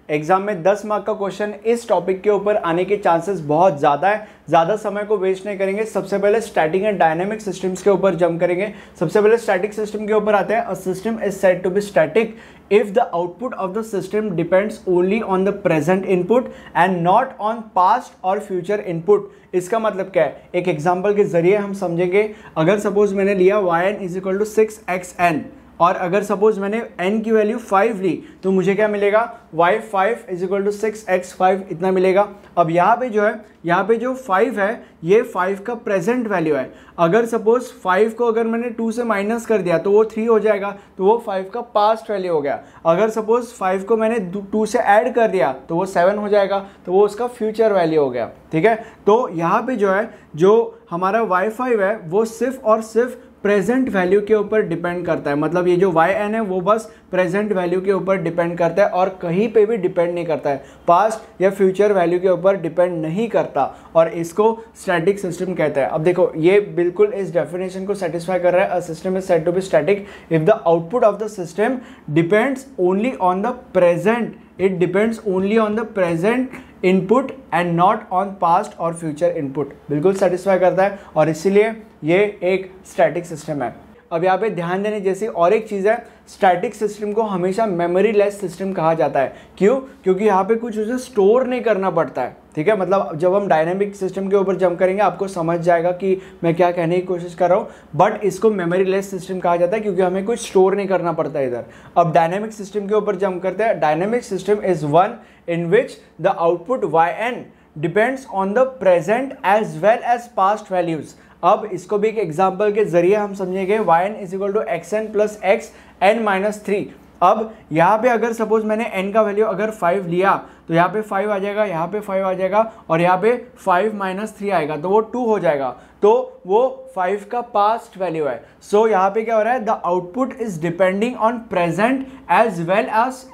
Exam में 10 mark का question इस टॉपिक के ऊपर आने के चांसेस बहुत ज़्यादा है। ज़्यादा समय को वेस्ट नहीं करेंगे, सबसे पहले स्टैटिक एंड डायनेमिक सिस्टम्स के ऊपर जंप करेंगे। सबसे पहले स्टैटिक सिस्टम के ऊपर आते हैं। A system is said to be static if the output of the system depends only on the present input and not on past or future input। इसका मतलब क्या है, एक एग्जांपल के जरिए हम समझेंगे। अगर सपोज मैंने लिया yn is equal to 6xn और अगर सपोज मैंने n की वैल्यू 5 ली तो मुझे क्या मिलेगा, y5 is equal to 6x5 इतना मिलेगा। अब यहाँ पे जो है, यहाँ पे जो 5 है ये 5 का प्रेजेंट वैल्यू है। अगर सपोज 5 को अगर मैंने 2 से माइनस कर दिया तो वो 3 हो जाएगा, तो वो 5 का पास्ट वैल्यू हो गया। अगर सपोज 5 को मैंने 2 से ऐड कर दिया तो वो 7 हो जाएगा, तो वो उसका फ्यूचर वैल्यू हो गया। ठीक है, तो यहाँ पे जो है, जो हमारा y5 है वो सिर्फ और सिर्फ प्रेजेंट वैल्यू के ऊपर डिपेंड करता है। मतलब ये जो yn है वो बस प्रेजेंट वैल्यू के ऊपर डिपेंड करता है और कहीं पे भी डिपेंड नहीं करता है, पास्ट या फ्यूचर वैल्यू के ऊपर डिपेंड नहीं करता, और इसको स्टैटिक सिस्टम कहते हैं। अब देखो ये बिल्कुल इस डेफिनेशन को सेटिस्फाई कर रहा है। A system is said to be static if the output of the system depends only on the present, it depends only on the present input and not on past और future input. बिल्कुल satisfy करता है और इसीलिए ये एक static system है। अब यहाँ पे ध्यान देने जैसी और एक चीज़ है, स्टैटिक सिस्टम को हमेशा मेमोरी लेस सिस्टम कहा जाता है। क्यों? क्योंकि यहाँ पे कुछ उसे स्टोर नहीं करना पड़ता है। ठीक है, मतलब जब हम डायनेमिक सिस्टम के ऊपर जंप करेंगे आपको समझ जाएगा कि मैं क्या कहने की कोशिश कर रहा हूँ, बट इसको मेमोरी लेस सिस्टम कहा जाता है क्योंकि हमें कुछ स्टोर नहीं करना पड़ता है इधर। अब डायनेमिक सिस्टम के ऊपर जंप करते हैं। Dynamic system is one in which the output yn depends on the present as well as past values. अब इसको भी एक एग्जाम्पल के जरिए हम समझेंगे। yn is equal to xn plus x n minus 3। अब यहाँ पे अगर सपोज मैंने n का वैल्यू अगर 5 लिया तो यहाँ पे 5 आ जाएगा, यहाँ पे 5 आ जाएगा और यहाँ पे 5 माइनस 3 आएगा तो वो 2 हो जाएगा, तो वो 5 का पास्ट वैल्यू है। सो यहाँ पे क्या हो रहा है, the output is depending on present as well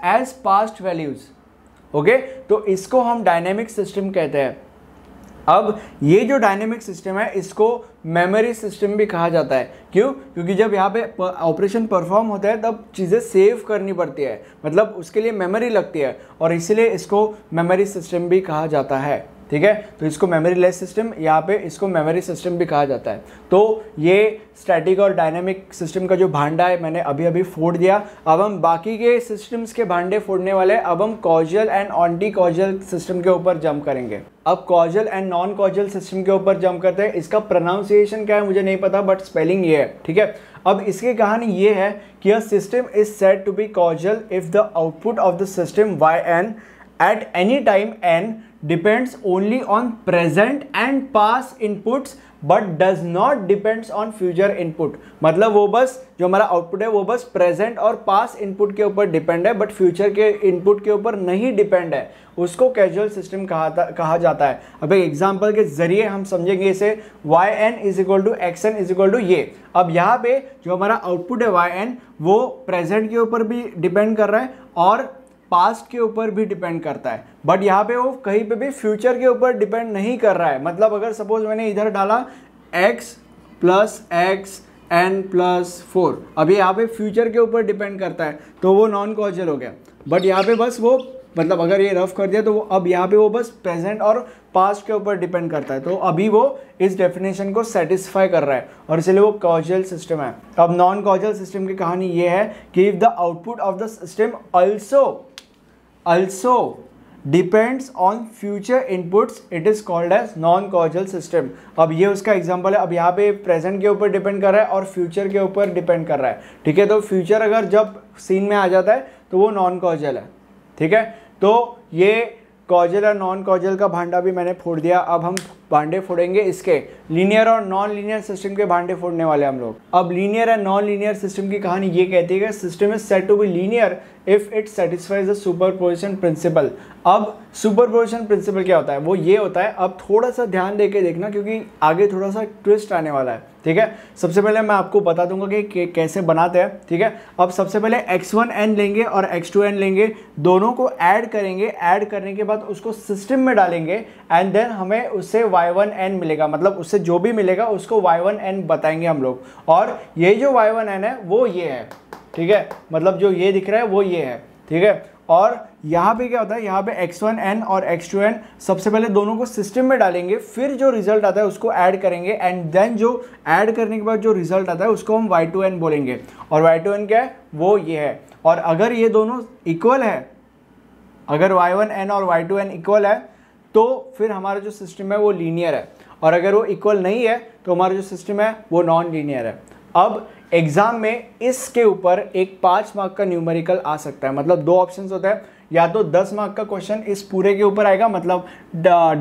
as past values. Okay, तो इसको हम डायनेमिक सिस्टम कहते हैं। अब ये जो डायनेमिक सिस्टम है इसको मेमोरी सिस्टम भी कहा जाता है। क्यों? क्योंकि जब यहाँ पे ऑपरेशन परफॉर्म होता है तब चीज़ें सेव करनी पड़ती है, मतलब उसके लिए मेमोरी लगती है और इसीलिए इसको मेमोरी सिस्टम भी कहा जाता है। ठीक है, तो इसको मेमोरी लेस सिस्टम, यहाँ पे इसको मेमोरी सिस्टम भी कहा जाता है। तो ये स्टैटिक और डायनेमिक सिस्टम का जो भांडा है मैंने अभी अभी फोड़ दिया। अब हम बाकी के सिस्टम्स के भांडे फोड़ने वाले हैं। अब हम causal and anti causal system के ऊपर जंप करेंगे। अब causal and non causal system के ऊपर जंप करते हैं। इसका प्रोनाउंसिएशन क्या है मुझे नहीं पता, बट स्पेलिंग ये है। ठीक है, अब इसकी कहानी ये है कि a system is said to be causal if the output of the system yn at any time n depends only on present and past inputs but does not depends on future input। मतलब वो बस जो हमारा output है वो बस present और past input के ऊपर डिपेंड है, बट फ्यूचर के इनपुट के ऊपर नहीं डिपेंड है, उसको कैजुअल सिस्टम कहा जाता है। अब एक एग्जांपल के जरिए हम समझेंगे इसे। yn is equal to xn is equal to ये। अब यहाँ पे जो हमारा आउटपुट है yn वो प्रेजेंट के ऊपर भी डिपेंड कर रहा है और पास्ट के ऊपर भी डिपेंड करता है, बट यहाँ पे वो कहीं पे भी फ्यूचर के ऊपर डिपेंड नहीं कर रहा है। मतलब अगर सपोज मैंने इधर डाला x plus X N plus 4, अभी यहाँ पे फ्यूचर के ऊपर डिपेंड करता है तो वो नॉन कॉजल हो गया। बट यहाँ पे बस वो, मतलब अगर ये रफ कर दिया तो वो अब यहाँ पे वो बस प्रेजेंट और पास्ट के ऊपर डिपेंड करता है, तो अभी वो इस डेफिनेशन को सेटिस्फाई कर रहा है और इसलिए वो कॉजल सिस्टम है। अब नॉन कॉजल सिस्टम की कहानी ये है कि if the output of the system also depends on future inputs it is called as non causal system। अब ये उसका एग्जांपल है। अब यहाँ पे प्रेजेंट के ऊपर डिपेंड कर रहा है और फ्यूचर के ऊपर डिपेंड कर रहा है। ठीक है, तो फ्यूचर अगर जब सीन में आ जाता है तो वो नॉन कॉजल है। ठीक है, तो ये कॉजल और नॉन कॉजल का भांडा भी मैंने फोड़ दिया। अब हम भांडे फोड़ेंगे इसके लीनियर और नॉन लीनियर सिस्टम के भांडे फोड़ने वाले हम लोग। अब linear and non linear system की कहानी ये कहती है कि system is said to be linear if it satisfies the superposition principle. अब सुपरपोजिशन प्रिंसिपल क्या होता है, वो ये होता है, अब थोड़ा सा ध्यान देके देखना क्योंकि आगे थोड़ा सा ट्विस्ट आने वाला है। ठीक है, सबसे पहले मैं आपको बता दूंगा कि कैसे बनाते हैं। ठीक है, अब सबसे पहले x1n लेंगे और x2n लेंगे, दोनों को ऐड करेंगे। ऐड करने के बाद उसको सिस्टम में डालेंगे एंड देन हमें उससे y1n मिलेगा, मतलब उससे जो भी मिलेगा उसको y1n बताएंगे हम लोग। और ये जो y1n है वो ये है। ठीक है, मतलब जो ये दिख रहा है वो ये है। ठीक है, और यहाँ पे क्या होता है, यहाँ पे x1n और x2n सबसे पहले दोनों को सिस्टम में डालेंगे, फिर जो रिजल्ट आता है उसको ऐड करेंगे, एंड देन जो ऐड करने के बाद जो रिजल्ट आता है उसको हम y2n बोलेंगे। और y2n क्या है, वो ये है। और अगर ये दोनों इक्वल है, अगर y1n और y2n इक्वल है तो फिर हमारा जो सिस्टम है वो लीनियर है, और अगर वो इक्वल नहीं है तो हमारा जो सिस्टम है वो नॉन लीनियर है। अब एग्जाम में इसके ऊपर एक 5 मार्क का न्यूमेरिकल आ सकता है, मतलब 2 ऑप्शंस होता है, या तो 10 मार्क का क्वेश्चन इस पूरे के ऊपर आएगा, मतलब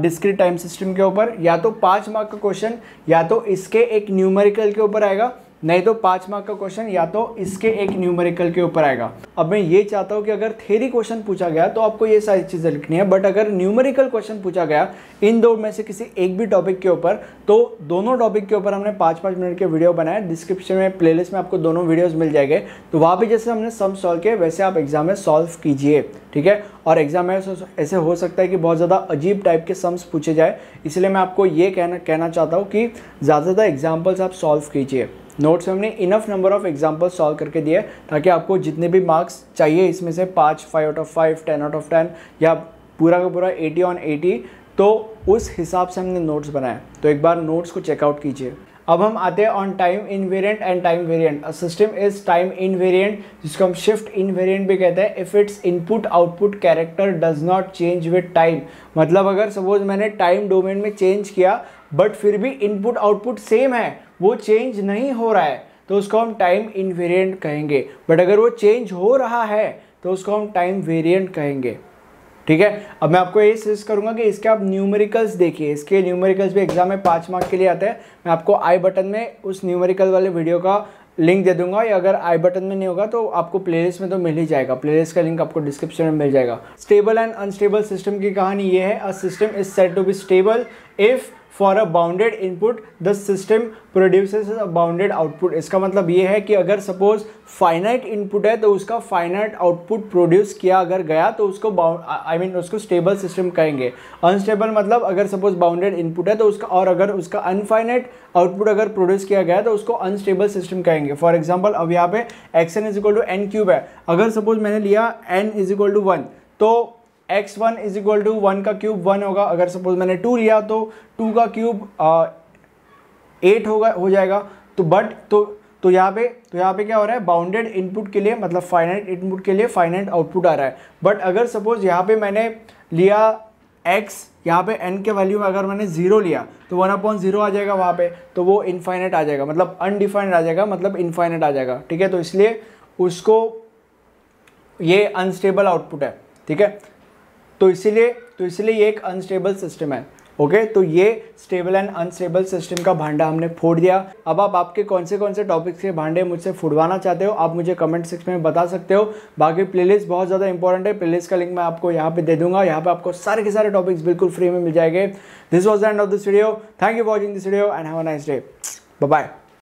डिस्क्रीट टाइम सिस्टम के ऊपर, या तो 5 मार्क का क्वेश्चन या तो इसके एक न्यूमेरिकल के ऊपर आएगा, नहीं तो 5 मार्क का क्वेश्चन या तो इसके एक न्यूमेरिकल के ऊपर आएगा। अब मैं ये चाहता हूँ कि अगर थ्योरी क्वेश्चन पूछा गया तो आपको ये सारी चीज़ें लिखनी है, बट अगर न्यूमेरिकल क्वेश्चन पूछा गया इन दो में से किसी एक भी टॉपिक के ऊपर, तो दोनों टॉपिक के ऊपर हमने 5-5 मिनट के वीडियो बनाए। डिस्क्रिप्शन में प्लेलिस्ट में आपको दोनों वीडियोज़ मिल जाएंगे, तो वहाँ पर जैसे हमने सम सॉल्व किए वैसे आप एग्जाम में सॉल्व कीजिए, ठीक है। और एग्जाम में ऐसे हो सकता है कि बहुत ज़्यादा अजीब टाइप के सम्स पूछे जाए, इसलिए मैं आपको ये कहना चाहता हूँ कि ज़्यादा एग्जाम्पल्स आप सॉल्व कीजिए। नोट्स में हमने enough number of examples solve करके दिए ताकि आपको जितने भी मार्क्स चाहिए इसमें से 5 आउट ऑफ 5, 10 आउट ऑफ 10 या पूरा का पूरा 80 ऑन 80, तो उस हिसाब से हमने नोट्स बनाए। तो एक बार नोट्स को चेकआउट कीजिए। अब हम आते हैं on time invariant and time variant. A system is time invariant, जिसको हम शिफ्ट इनवेरिएंट भी कहते हैं, if it's input output character does not change with time. मतलब अगर सपोज मैंने टाइम डोमेन में चेंज किया बट फिर भी इनपुट आउटपुट सेम है, वो चेंज नहीं हो रहा है, तो उसको हम टाइम इनवेरिएंट कहेंगे। बट अगर वो चेंज हो रहा है तो उसको हम टाइम वेरिएंट कहेंगे, ठीक है। अब मैं आपको ये सजेस्ट करूंगा कि इसके आप न्यूमेरिकल्स देखिए, इसके न्यूमेरिकल्स भी एग्जाम में 5 मार्क के लिए आते हैं। मैं आपको आई बटन में उस न्यूमेरिकल वाले वीडियो का लिंक दे दूंगा, या अगर आई बटन में नहीं होगा तो आपको प्लेलिस्ट में तो मिल ही जाएगा, प्लेलिस्ट का लिंक आपको डिस्क्रिप्शन में मिल जाएगा। स्टेबल एंड अनस्टेबल सिस्टम की कहानी ये है, a system is said to be stable if for a bounded input the system produces a bounded output. इसका मतलब ये है कि अगर सपोज फाइनाइट इनपुट है तो उसका फाइनाइट आउटपुट प्रोड्यूस किया अगर गया तो उसको उसको स्टेबल सिस्टम कहेंगे। अनस्टेबल मतलब अगर सपोज बाउंडेड इनपुट है तो उसका, और अगर उसका अनफाइनाइट आउटपुट अगर प्रोड्यूस किया गया तो उसको अनस्टेबल सिस्टम कहेंगे। फॉर एग्जाम्पल अब यहाँ पे xn is equal to n cube है, अगर सपोज मैंने लिया n इज इक्वल टू 1 तो x1 इज इक्वल टू 1 का क्यूब 1 होगा। अगर सपोज मैंने 2 लिया तो 2 का क्यूब 8 हो जाएगा। तो यहाँ पे क्या हो रहा है, बाउंडेड इनपुट के लिए मतलब फाइनाइट इनपुट के लिए फाइनाइट आउटपुट आ रहा है। बट अगर सपोज यहाँ पे मैंने लिया x, यहाँ पे n के वैल्यू में अगर मैंने 0 लिया तो 1/0 आ जाएगा वहाँ पे, तो वो इनफाइनाइट आ जाएगा, मतलब अनडिफाइंड आ जाएगा, मतलब इनफाइनाइट आ जाएगा, ठीक है। तो इसलिए उसको ये अनस्टेबल आउटपुट है, ठीक है। तो इसीलिए ये एक अनस्टेबल सिस्टम है, ओके। तो ये स्टेबल एंड अनस्टेबल सिस्टम का भांडा हमने फोड़ दिया। अब आप आपके कौन से टॉपिक्स के भांडे मुझसे फुड़वाना चाहते हो आप मुझे कमेंट सेक्शन में बता सकते हो। बाकी प्लेलिस्ट बहुत ज़्यादा इंपॉर्टेंट है, प्लेलिस्ट का लिंक मैं आपको यहाँ पे दे दूंगा। यहाँ पे आपको सारे के सारे टॉपिक्स बिल्कुल फ्री में मिल जाएंगे। This was the end of this video. Thank you for watching this video and have a nice day. Bye bye.